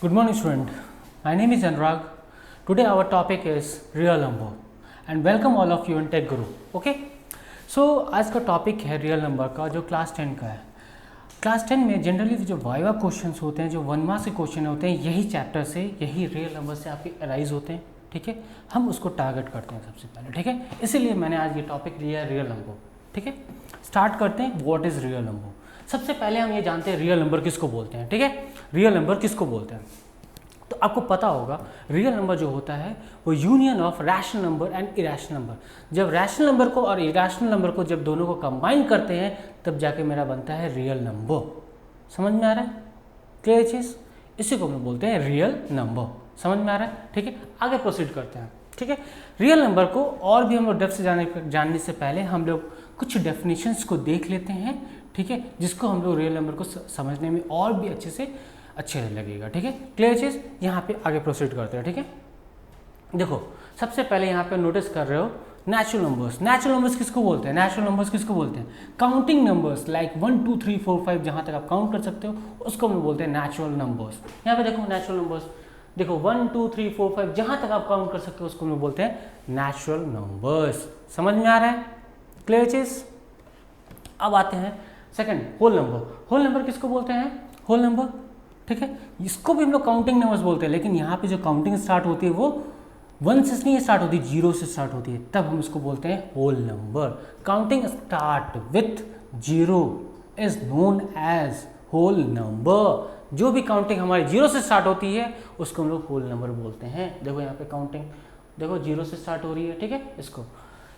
Good morning student. My name is Anurag. Today our topic is real number and welcome all of you in Tech Guru. Okay? So आज का topic है real number का जो class 10 का है. Class 10 में generally जो viva questions होते हैं, जो 1 मार्क्स के क्वेश्चन होते हैं, यही चैप्टर से, यही रियल नंबर से आपके अराइज होते हैं. ठीक है, हम उसको टारगेट करते हैं सबसे पहले. ठीक है, इसीलिए मैंने आज ये टॉपिक लिया है रियल नंबर. ठीक है, स्टार्ट करते हैं. What is real number. सबसे पहले हम ये जानते हैं रियल नंबर किसको बोलते हैं. ठीक है, रियल नंबर किसको बोलते हैं. तो आपको पता होगा रियल नंबर जो होता है वो union of rational number and irrational number. जब रैशनल नंबर को और इरेशनल नंबर को जब दोनों को कंबाइन करते हैं तब जाके मेरा बनता है रियल नंबर. समझ में आ रहा है? क्लियर चीज़, इसी को हम बोलते हैं रियल नंबर. समझ में आ रहा है? ठीक है, आगे प्रोसीड करते हैं. ठीक है, रियल नंबर को और भी हम लोग डेप्थ से जानने से पहले हम लोग कुछ डेफिनेशंस को देख लेते हैं. ठीक है, जिसको हम लोग रियल नंबर को समझने में और भी अच्छे लगेगा. ठीक है, क्लियर चीज़. यहाँ पे आगे प्रोसीड करते हैं. ठीक है, देखो सबसे पहले यहाँ पे नोटिस कर रहे हो नेचुरल नंबर्स. नेचुरल नंबर्स किसको बोलते हैं? नेचुरल नंबर्स किसको बोलते हैं? काउंटिंग नंबर्स लाइक 1 2 3 4 5 जहाँ तक आप काउंट कर सकते हो उसको हम बोलते हैं नेचुरल नंबर्स. यहाँ पे देखो नेचुरल नंबर्स, देखो 1 2 3 4 5 जहाँ तक आप काउंट कर सकते हो उसको हम बोलते हैं नेचुरल नंबर्स. समझ में आ रहा है? क्लियर चीज़. अब आते हैं second, whole number. Whole number किसको बोलते हैं? Whole number. ठीक है, इसको भी हम लोग काउंटिंग नंबर्स बोलते हैं, लेकिन यहाँ पे जो काउंटिंग स्टार्ट होती है वो 1 से नहीं स्टार्ट होती, 0 से स्टार्ट होती है, तब हम इसको बोलते हैं whole number. Counting start with 0 is known as whole number. जो भी काउंटिंग हमारी 0 से स्टार्ट होती है उसको हम लोग होल नंबर बोलते हैं. देखो यहाँ पे काउंटिंग देखो 0 से स्टार्ट हो रही है. ठीक है, इसको.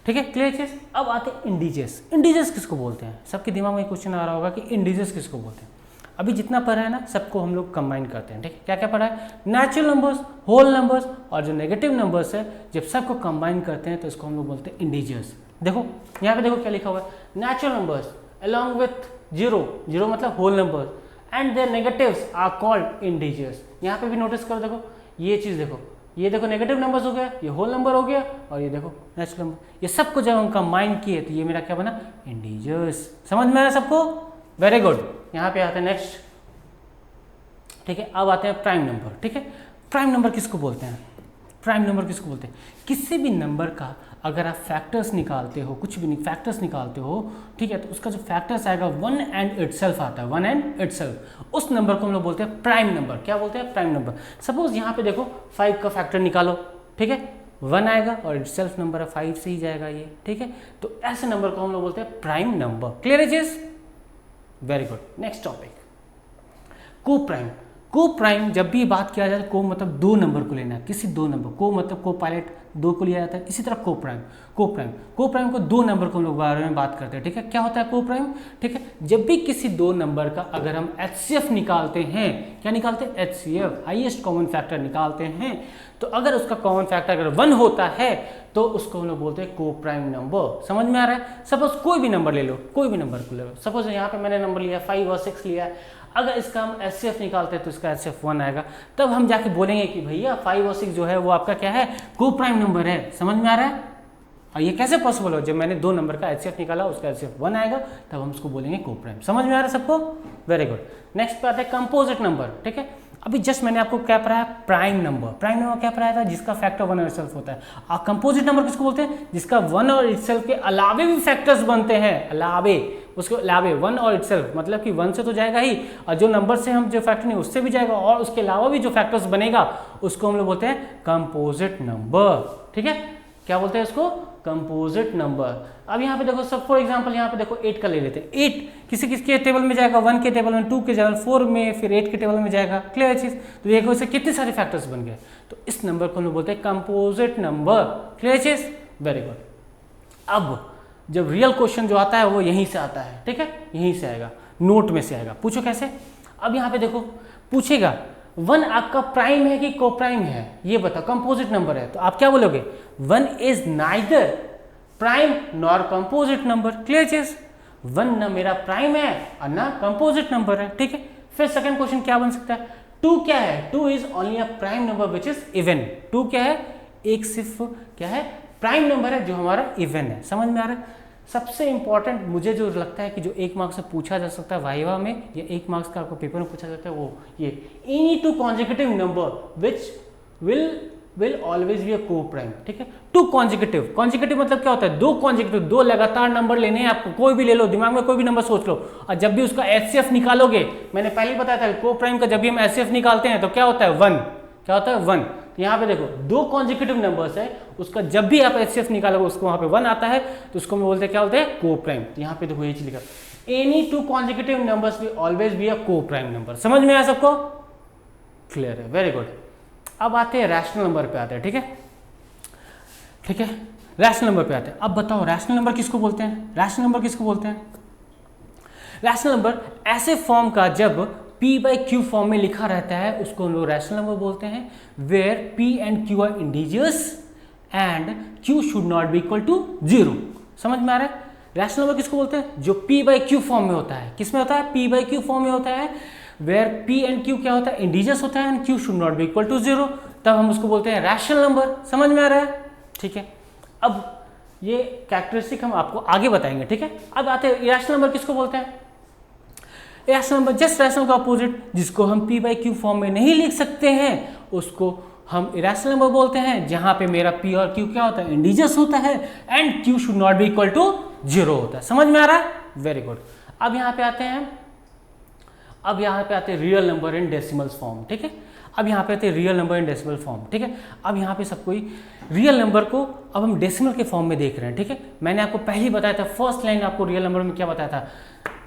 ठीक है, क्लियर चीज. अब आते हैं इंडीजेस. इंडीजेस किसको बोलते हैं? सबके दिमाग में क्वेश्चन आ रहा होगा कि इंडीजेस किसको बोलते हैं. अभी जितना पढ़ा है ना सबको हम लोग कंबाइन करते हैं. ठीक है, क्या क्या पढ़ा है? नेचुरल नंबर्स, होल नंबर्स और जो नेगेटिव नंबर्स है जब सबको कंबाइन करते हैं तो इसको हम लोग बोलते हैं इंडीजर्स. देखो यहाँ पे देखो क्या लिखा हुआ है, नेचुरल नंबर्स अलॉन्ग विथ 0 मतलब whole numbers and their negatives are called integers. यहाँ पे भी नोटिस करो, देखो ये चीज़ देखो, ये देखो नेगेटिव नंबर्स हो गया, ये होल नंबर हो गया और ये देखो नेचुरल नंबर. ये सबको जब हम कंबाइन किए तो ये मेरा क्या बना? इंडीजर्स. समझ में आया सबको? Very good. यहाँ पे आते हैं नेक्स्ट. ठीक है, अब आते हैं प्राइम नंबर. ठीक है, प्राइम नंबर किसको बोलते हैं? प्राइम नंबर किसको बोलते हैं? किसी भी नंबर का अगर आप फैक्टर्स निकालते हो, कुछ भी फैक्टर्स निकालते हो, ठीक है, तो उसका जो फैक्टर्स आएगा 1 एंड इटसेल्फ आता है. 1 एंड इटसेल्फ, उस नंबर को हम लोग बोलते हैं प्राइम नंबर. क्या बोलते हैं? Prime number. सपोज यहाँ पे देखो 5 का फैक्टर निकालो. ठीक है, 1 आएगा और इटसेल्फ नंबर है 5 से ही जाएगा ये. ठीक है, तो ऐसे नंबर को हम लोग बोलते हैं प्राइम नंबर. क्लियर है चीज? Very good. नेक्स्ट टॉपिक, को प्राइम. को प्राइम जब भी बात किया जाए, को मतलब 2 नंबर को लेना है, किसी 2 नंबर को, मतलब को पायलट 2 को लिया जाता है. इसी तरह को प्राइम. को प्राइम को 2 नंबर को हम लोग बारे में बात करते हैं. ठीक है, क्या होता है को प्राइम? ठीक है, जब भी किसी 2 नंबर का अगर हम HCF निकालते हैं, क्या निकालते हैं? HCF, हाईएस्ट कॉमन फैक्टर निकालते हैं, तो अगर उसका कॉमन फैक्टर अगर 1 होता है तो उसको हम लोग बोलते हैं को प्राइम नंबर. समझ में आ रहा है? सपोज कोई भी नंबर ले लो, कोई भी नंबर को ले लो. सपोज यहाँ पे मैंने नंबर लिया 5 और 6 लिया है. अगर इसका हम HCF निकालते हैं तो इसका HCF 1 आएगा. तब हम जाके बोलेंगे कि भैया 5 और 6 जो है वो आपका क्या है? को प्राइम नंबर है. समझ में आ रहा है? और ये कैसे पॉसिबल हो? जब मैंने 2 नंबर का HCF निकाला उसका HCF 1 आएगा, तब हम उसको बोलेंगे को प्राइम. समझ में आ रहा है सबको? Very good. नेक्स्ट पे आता है कंपोजिट नंबर. ठीक है, अभी जस्ट मैंने आपको क्या पढ़ाया? Prime number. प्राइम नंबर क्या पढ़ाया था? जिसका फैक्टर 1 और इटसेल्फ होता है. और कंपोजिट नंबर किसको बोलते हैं? जिसका 1 और इटसेल्फ के अलावे भी फैक्टर्स बनते हैं. अलावे, उसके अलावे 1 और इटसेल्फ मतलब कि 1 से तो जाएगा ही, और जो नंबर से हम जो फैक्टर नहीं उससे भी जाएगा, और उसके अलावा भी जो फैक्टर्स बनेगा उसको हम लोग बोलते हैं कंपोजिट नंबर. ठीक है, क्या बोलते हैं इसको? Composite number. अब यहाँ पे देखो सब फॉर एग्जांपल यहाँ पे देखो 8 का ले लेते हैं. 8 किसी किसके टेबल में जाएगा? 1 के टेबल में, 2 के टेबल, 4 में, फिर 8 के टेबल में जाएगा. क्लियर चीज. तो देखो इससे कितने सारे फैक्टर्स बन गए, तो इस नंबर को हम लोग बोलते हैं कंपोजिट नंबर. क्लियर चीज. Very good. अब जब रियल क्वेश्चन जो आता है वो यहीं से आता है. ठीक है, यहीं से आएगा, नोट में से आएगा. पूछो कैसे? अब यहाँ पे देखो पूछेगा 1 आपका प्राइम है कि को प्राइम है, ये बताओ. कंपोजिट नंबर है तो आप क्या बोलोगे? 1 is neither prime nor composite number. Clear चीज. 1 ना मेरा प्राइम है और ना कंपोजिट नंबर है. ठीक है, फिर सेकंड क्वेश्चन क्या बन सकता है? 2 क्या है? 2 is only a prime number which is even. 2 क्या है? एक सिर्फ क्या है? प्राइम नंबर है जो हमारा इवन है. समझ में आ रहा है? सबसे इंपॉर्टेंट मुझे जो लगता है कि जो 1 मार्क्स से पूछा जा सकता है वाइवा में या 1 मार्क्स का आपको पेपर में पूछा जाता है वो ये any two consecutive number which will always be a को प्राइम, ठीक है। टू कॉन्जिक्यूटिव, कॉन्जिक्यूटिव मतलब क्या होता है, दो कॉन्जिक्यूटिव, दो लगातार नंबर लेने हैं आपको, कोई भी ले लो, दिमाग में कोई भी नंबर सोच लो, और जब भी उसका एचसीएफ निकालोगे, मैंने पहले ही बताया था को प्राइम का जब भी हम एचसीएफ निकालते हैं तो क्या होता है 1, क्या होता है 1। यहाँ पे देखो दो कॉन्जिक्यूटिव नंबर्स है, उसका जब भी आप एचसीएफ निकालोगे उसको वहां पे 1 आता है तो उसको हम बोलते हैं क्या होता है को प्राइम। यहाँ पे देखो ये चीज लिखा, any two consecutive numbers will always be a को प्राइम नंबर। समझ में आया सबको, क्लियर है, वेरी गुड। अब आते हैं रैशनल नंबर पे आते हैं, ठीक है, ठीक है, रैशनल नंबर पे आते हैं। अब बताओ रैशनल नंबर किसको बोलते हैं, रैशनल नंबर किसको बोलते हैं। रैशनल नंबर ऐसे फॉर्म का जब p बाई क्यू फॉर्म में लिखा रहता है उसको हम लोग रैशनल नंबर बोलते हैं, where p and q are integers and q should not be equal to 0। समझ में आ रहा है, रैशनल नंबर किसको बोलते हैं, जो p बाई क्यू फॉर्म में होता है। किस में होता है, p बाई क्यू फॉर्म में होता है, वेयर p एंड q क्या होता है, इंटीजर्स होता है and q should not be equal to 0, तब हम उसको बोलते हैं रैशनल नंबर। समझ में आ रहा है, ठीक है। अब ये कैरेक्टरिस्टिक हम आपको आगे बताएंगे, ठीक है। अब आते हैं इरेशनल नंबर किसको बोलते हैं। इरेशनल नंबर जस्ट रैशनल का अपोजिट, जिसको हम p बाई क्यू फॉर्म में नहीं लिख सकते हैं उसको हम इरेशनल नंबर बोलते हैं, जहां पे मेरा p और q क्या होता है, इंटीजर्स होता है and q should not be equal to 0 होता है। समझ में आ रहा है, वेरी गुड। अब यहाँ पे आते हैं, अब यहाँ पे आते हैं real number in decimals form, ठीक है। अब यहाँ पे आते हैं real number in decimal form, ठीक है। अब यहाँ पे सब कोई रियल नंबर को अब हम डेसिमल के फॉर्म में देख रहे हैं, ठीक है। मैंने आपको पहले ही बताया था, फर्स्ट लाइन आपको रियल नंबर में क्या बताया था,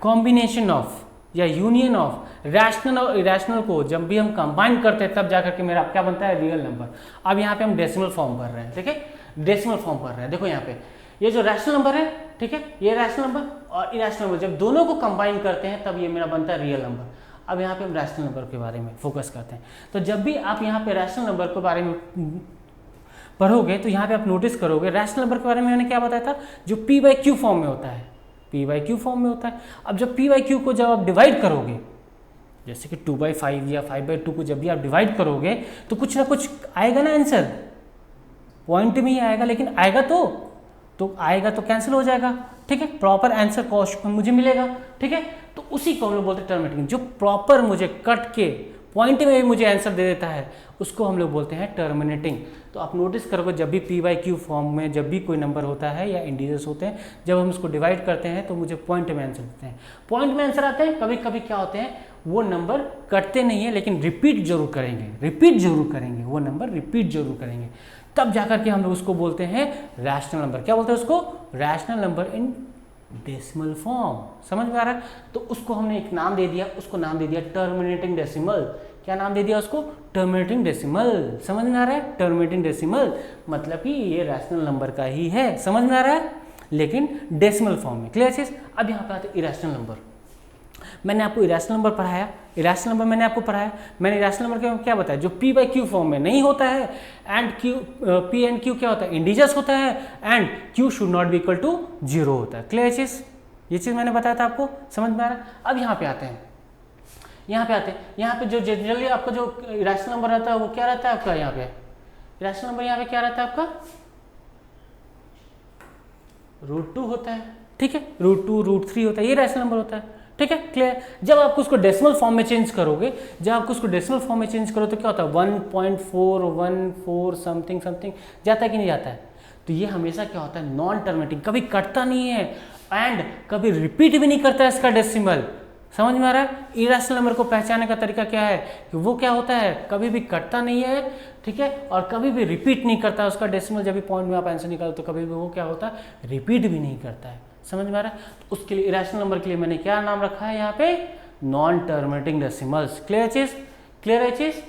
कॉम्बिनेशन ऑफ या यूनियन ऑफ रैशनल और इरेशनल को जब भी हम कंबाइन करते हैं तब जाकर के मेरा क्या बनता है, रियल नंबर। अब यहाँ पे हम डेसिमल फॉर्म भर रहे हैं, ठीक है, डेसिमल फॉर्म भर रहे हैं। देखो यहाँ पे ये जो रैशनल नंबर है, ठीक है, ये रैशनल नंबर और इरेशनल नंबर जब दोनों को कंबाइन करते हैं तब ये मेरा बनता है रियल नंबर। अब यहाँ पे हम रैशनल नंबर के बारे में फोकस करते हैं। तो जब भी आप यहाँ पे रैशनल नंबर के बारे में पढ़ोगे तो यहाँ पे आप नोटिस करोगे रैशनल नंबर के बारे में मैंने क्या बताया था, जो p बाई क्यू फॉर्म में होता है, p बाई क्यू फॉर्म में होता है। अब जब p बाई क्यू को जब आप डिवाइड करोगे, जैसे कि 2/5 या 5/2 को जब भी आप डिवाइड करोगे तो कुछ ना कुछ आएगा ना आंसर, पॉइंट में ही आएगा, लेकिन आएगा तो आएगा तो कैंसिल हो जाएगा, ठीक है, प्रॉपर आंसर कॉस्ट मुझे मिलेगा, ठीक है। तो उसी को हम लोग बोलते हैं टर्मिनेटिंग, जो प्रॉपर मुझे कट के पॉइंट में भी मुझे आंसर दे देता है उसको हम लोग बोलते हैं टर्मिनेटिंग। तो आप नोटिस करोगे जब भी p बाई क्यू फॉर्म में जब भी कोई नंबर होता है या इंटीजर्स होते हैं, जब हम उसको डिवाइड करते हैं तो मुझे पॉइंट में आंसर देते हैं। पॉइंट में आंसर आते हैं, कभी कभी क्या होते हैं वो नंबर कटते नहीं है लेकिन रिपीट जरूर करेंगे, रिपीट जरूर करेंगे, वो नंबर रिपीट जरूर करेंगे, तब जाकर के हम लोग उसको बोलते हैं रैशनल नंबर। क्या बोलते हैं उसको, rational number in decimal form. समझ में आ रहा है, तो उसको हमने एक नाम दे दिया, उसको नाम दे दिया टर्मिनेटिंग डेसिमल। क्या नाम दे दिया उसको, टर्मिनेटिंग डेसिमल। समझ में आ रहा है, टर्मिनेटिंग डेसिमल मतलब कि ये रैशनल नंबर का ही है, समझ में आ रहा है, लेकिन डेसिमल फॉर्म में। क्लियर चीज। अब यहाँ पे आते इरेशनल नंबर। मैंने आपको इरेशनल नंबर पढ़ाया, इरेशनल नंबर मैंने आपको पढ़ाया, मैंने इरेशनल नंबर क्या बताया, जो p बाई क्यू फॉर्म में नहीं होता है एंड p एंड q क्या होता है, इंटीजर्स होता है and q should not be equal to 0 होता है। क्लियर चीज, ये चीज मैंने बताया था आपको, समझ में आ रहा है। अब यहाँ पे आते हैं, यहाँ पे आते हैं, यहाँ पे जो जनरली आपका जो इरेशनल नंबर रहता है वो क्या रहता है आपका, यहाँ पे इरेशनल नंबर यहाँ पे क्या रहता है आपका, √2 होता है, ठीक है, √2 √3 होता है, ये इरेशनल नंबर होता है, ठीक है, क्लियर। जब आप उसको डेसिमल फॉर्म में चेंज करोगे, जब आप उसको डेसिमल फॉर्म में चेंज करो तो क्या होता है 1.414 समथिंग समथिंग जाता है कि नहीं जाता है। तो ये हमेशा क्या होता है, नॉन टर्मिनेटिंग, कभी कटता नहीं है एंड कभी रिपीट भी नहीं करता है इसका डेसिमल। समझ में आ रहा है। इरेशनल नंबर को पहचानने का तरीका क्या है कि वो क्या होता है, कभी भी कटता नहीं है, ठीक है, और कभी भी रिपीट नहीं करता है उसका डेसिमल। जब भी पॉइंट में आप आंसर निकालो तो कभी भी वो क्या होता है, रिपीट भी नहीं करता है। समझ में आ रहा है। तो उसके लिए इरेशनल नंबर के लिए मैंने क्या नाम रखा है यहाँ पे, नॉन टर्मिनेटिंग डेसिमल्स। क्लियर चीज, क्लियर है चीज,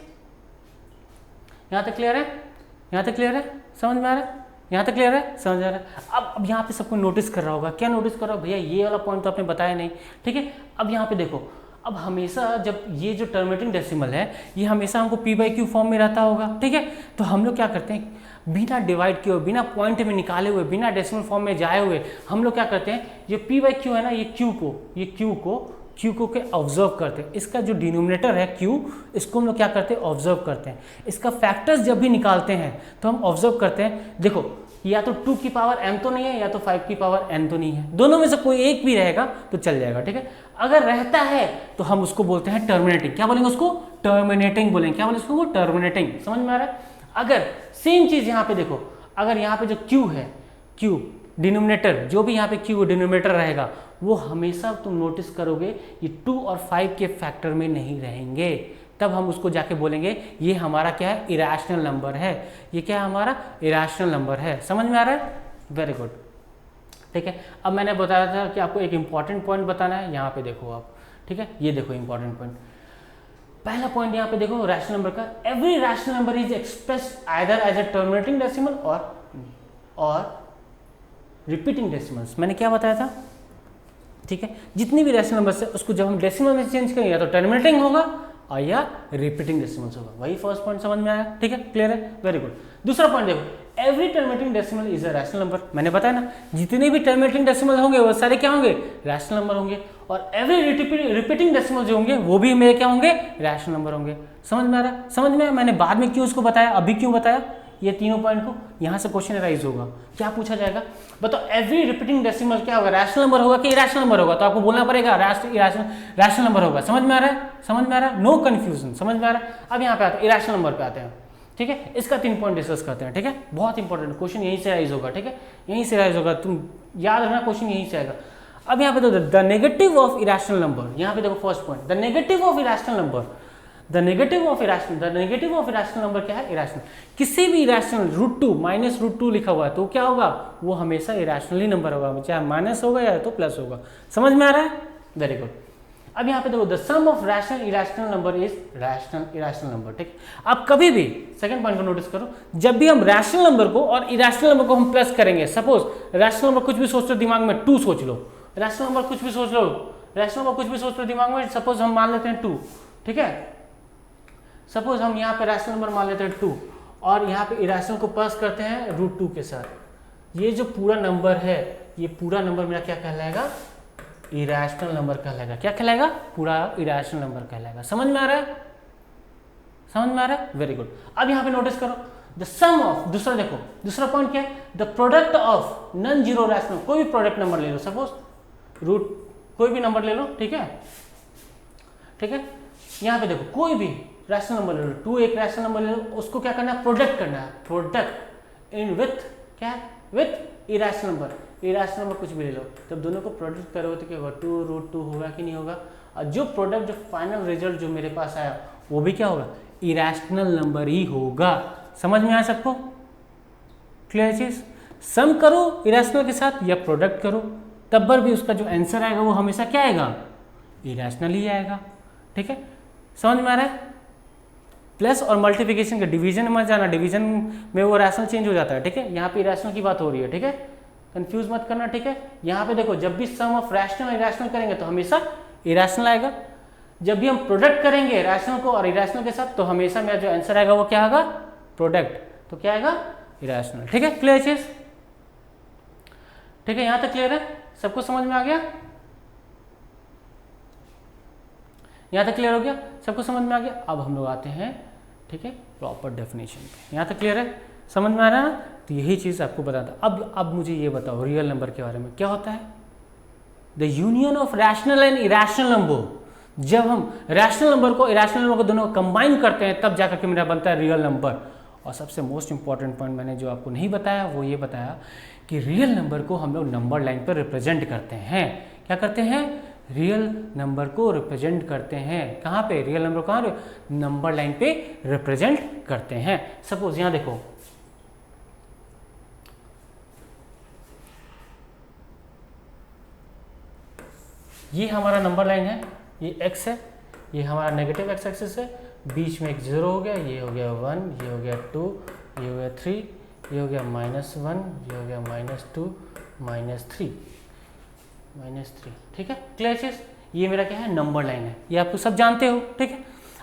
यहाँ तक क्लियर है, यहाँ तक क्लियर है, समझ में आ रहा है, यहाँ तक क्लियर है, समझ आ रहा है। अब यहाँ पे सबको नोटिस कर रहा होगा, क्या नोटिस कर रहा हो भैया, ये वाला पॉइंट तो आपने बताया नहीं, ठीक है। अब यहाँ पे देखो, अब हमेशा जब ये जो टर्मिनेटिंग डेसिमल है ये हमेशा हमको p बाई क्यू फॉर्म में रहता होगा, ठीक है। तो हम लोग क्या करते हैं, बिना डिवाइड किए हुए, बिना पॉइंट में निकाले हुए, बिना डेसिमल फॉर्म में जाए हुए हम लोग क्या करते हैं, ये p बाई क्यू है ना, ये q को के ऑब्जर्व करते हैं। इसका जो डिनोमिनेटर है q, इसको हम लोग क्या करते हैं, ऑब्जर्व करते हैं। इसका फैक्टर्स जब भी निकालते हैं तो हम ऑब्जर्व करते हैं। देखो कि या तो 2 की पावर m तो नहीं है या तो 5 की पावर n तो नहीं है, दोनों में से कोई एक भी रहेगा तो चल जाएगा, ठीक है। अगर रहता है तो हम उसको बोलते हैं टर्मिनेटिंग। क्या बोलेंगे उसको? टर्मिनेटिंग बोलेंगे। क्या बोलेंगे उसको? टर्मिनेटिंग। समझ में आ रहा है? अगर सेम चीज यहाँ पे देखो, अगर यहाँ पे जो q है, q डिनोमिनेटर, जो भी यहाँ पे q डिनोमिनेटर रहेगा वो हमेशा तुम नोटिस करोगे ये 2 और 5 के फैक्टर में नहीं रहेंगे, तब हम उसको जाके बोलेंगे ये हमारा क्या है? इरेशनल नंबर है। ये क्या है? हमारा इरेशनल नंबर है। समझ में आ रहा है? वेरी गुड, ठीक है। अब मैंने बताया था कि आपको एक इंपॉर्टेंट पॉइंट बताना है, यहाँ पे देखो आप, ठीक है। ये देखो इंपॉर्टेंट पॉइंट, पहला पॉइंट यहाँ पे देखो रैशनल नंबर का, every rational number is expressed either as a terminating decimal और रिपीटिंग डेसिमल्स। मैंने क्या बताया था? ठीक है, जितनी भी रैशनल नंबर है उसको जब हम डेसिमल में चेंज करेंगे या तो टर्मिनेटिंग होगा और या रिपीटिंग डेसिमल्स होगा। वही फर्स्ट पॉइंट समझ में आया, ठीक है, क्लियर है, वेरी गुड। दूसरा पॉइंट देखो, every terminating decimal is a rational number. मैंने बताया ना, जितने भी टर्मिनेटिंग डेसिमल होंगे वो सारे क्या होंगे? रैशनल नंबर होंगे, और एवरी रिपीटिंग डेसिमल जो होंगे वो भी मेरे क्या होंगे? रैशनल नंबर होंगे। समझ में आ रहा है? समझ में आया? मैंने बाद में क्यों उसको बताया, अभी क्यों बताया? ये तीनों पॉइंट को यहाँ से क्वेश्चन राइज होगा, क्या पूछा जाएगा? बताओ एवरी रिपीटिंग डेसिमल क्या होगा? रैशनल नंबर होगा कि इरेशनल नंबर होगा? तो आपको बोलना पड़ेगा रैशनल नंबर होगा। समझ में आ रहा है? समझ में आ रहा है? नो कंफ्यूजन, समझ में आ रहा है? अब यहाँ पे आते हैं इरेशनल नंबर पे आते हैं, ठीक है। इसका 3 पॉइंट डिस्कस करते हैं, ठीक है। बहुत इंपॉर्टेंट क्वेश्चन यहीं से राइज होगा, ठीक है, यहीं से राइज होगा, तुम याद रखना क्वेश्चन यहीं से आएगा। अब यहाँ पे तो the negative of irrational number, यहाँ पे देखो first point, the negative of irrational number, the negative of irrational number क्या है? इरेशनल। किसी भी इरेशनल √2 माइनस √2 लिखा हुआ है तो क्या होगा? वो हमेशा इरेशनल ही नंबर होगा, चाहे माइनस होगा या तो प्लस होगा। समझ में आ रहा है? Very good. अब यहाँ पे देखो, the sum of rational irrational number is rational irrational number, ठीक। अब कभी भी सेकंड पॉइंट को नोटिस करो, जब भी हम रैशनल नंबर को और इरेशनल नंबर को हम प्लस करेंगे, सपोज रैशनल नंबर कुछ भी सोच लो दिमाग में, 2 सोच लो, रैशनल नंबर कुछ भी सोच लो, रैशनल नंबर कुछ भी सोच लो दिमाग में, सपोज हम मान लेते हैं 2, ठीक है। सपोज हम यहाँ पे रैशनल नंबर मान लेते हैं 2 और यहाँ पे इरेशनल को प्लस करते हैं √2 के साथ। ये जो पूरा नंबर है, ये पूरा नंबर मेरा क्या कहलाएगा? इरेशनल नंबर कहलाएगा। क्या कहलाएगा? पूरा इरेशनल नंबर कहलाएगा। समझ में आ रहा है? समझ में आ रहा है? Very good. अब यहाँ पे नोटिस करो, द सम ऑफ, दूसरा देखो, दूसरा पॉइंट क्या है? The product of non zero rational, कोई भी प्रोडक्ट नंबर ले लो, सपोज रूट कोई भी नंबर ले लो, ठीक है, ठीक है। यहाँ पे देखो कोई भी रैशनल नंबर ले लो, 2 एक रैशनल नंबर ले लो, उसको क्या करना है? प्रोडक्ट करना है, प्रोडक्ट इन विथ क्या है? With irrational number, irrational number कुछ भी ले लो, जब दोनों को प्रोडक्ट करोगे तो क्या होगा? 2√2 होगा कि नहीं होगा? और जो प्रोडक्ट, जो फाइनल रिजल्ट जो मेरे पास आया वो भी क्या होगा? इरेशनल नंबर ही होगा। समझ में आया सबको? क्लियर चीज? सम करो इरेशनल के साथ या प्रोडक्ट करो, तब पर भी उसका जो आंसर आएगा वो हमेशा क्या आएगा? इरेशनल ही आएगा, ठीक है। समझ में आ रहा है? प्लस और मल्टीप्लिकेशन का डिवीजन मत जाना, डिवीजन में वो रैशनल चेंज हो जाता है, ठीक है। यहाँ पे रैशनल की बात हो रही है, ठीक है, कंफ्यूज मत करना, ठीक है। यहाँ पे देखो, जब भी सम ऑफ रैशनल इरेशनल करेंगे तो हमेशा इरेशनल आएगा, जब भी हम प्रोडक्ट करेंगे रैशनल को और इरेशनल के साथ तो हमेशा मेरा जो आंसर आएगा वो क्या आएगा? प्रोडक्ट, तो क्या आएगा? इरेशनल, ठीक है। क्लियर चीज? ठीक है, यहाँ तक क्लियर है? सबको समझ में आ गया? यहाँ तक क्लियर हो गया? सबको समझ में आ गया? अब हम लोग आते हैं, ठीक है, प्रॉपर डेफिनेशन पे। यहाँ तक क्लियर है? समझ में आ रहा है ना? तो यही चीज़ आपको बताता। अब मुझे ये बताओ रियल नंबर के बारे में क्या होता है? The union of rational and irrational number. जब हम रैशनल नंबर को इरेशनल नंबर को दोनों को कंबाइन करते हैं तब जाकर के मेरा बनता है रियल नंबर। और सबसे मोस्ट इंपॉर्टेंट पॉइंट मैंने जो आपको नहीं बताया वो ये बताया कि रियल नंबर को हम लोग नंबर लाइन पर रिप्रेजेंट करते हैं। क्या करते हैं? रियल नंबर को रिप्रेजेंट करते हैं। कहाँ पे? रियल नंबर कहाँ? नंबर लाइन पे रिप्रेजेंट करते हैं। सपोज यहाँ देखो, ये हमारा नंबर लाइन है, ये x है, ये हमारा नेगेटिव x एक्सिस है, बीच में एक 0 हो गया, ये हो गया 1, ये हो गया 2, ये हो गया 3, ये हो गया -1, ये हो गया -2, -3, ठीक है। क्लियर चीज? ये मेरा क्या है? नंबर लाइन है, ये आप सब जानते हो, ठीक है।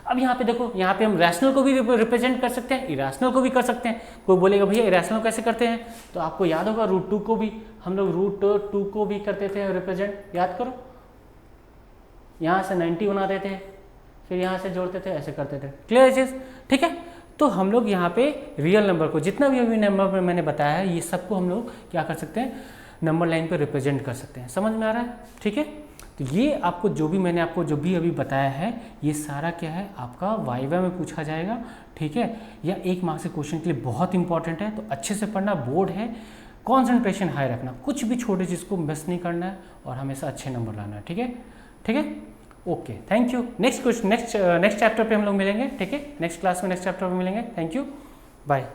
अब यहाँ पे देखो, यहाँ पे हम रैशनल को भी रिप्रेजेंट कर सकते हैं, इरेशनल को भी कर सकते हैं। कोई बोलेगा भैया इरेशनल कैसे करते हैं? तो आपको याद होगा √2 को भी हम लोग √2 को भी करते थे रिप्रेजेंट, याद करो। यहाँ से 90 बनाते थे, फिर यहाँ से जोड़ते थे, ऐसे करते थे। क्लियर चीज? ठीक है। तो हम लोग यहाँ पे रियल नंबर को, जितना भी अभी नंबर मैंने बताया है, ये सबको हम लोग क्या कर सकते हैं, नंबर लाइन पे रिप्रेजेंट कर सकते हैं। समझ में आ रहा है? ठीक है, तो ये आपको जो भी मैंने आपको जो भी अभी बताया है, ये सारा क्या है, आपका वाइवा में पूछा जाएगा। ठीक है, या 1 मार्क्स के क्वेश्चन के लिए बहुत इंपॉर्टेंट है, तो अच्छे से पढ़ना, बोर्ड है, कॉन्सेंट्रेशन हाई रखना, कुछ भी छोटी चीज़ को मिस नहीं करना है और हमेशा अच्छे नंबर लाना है। ठीक है, ठीक है, okay, thank you. Next question, next chapter पे हम लोग मिलेंगे। ठीक है, नेक्स्ट क्लास में नेक्स्ट चैप्टर में मिलेंगे। Thank you, bye.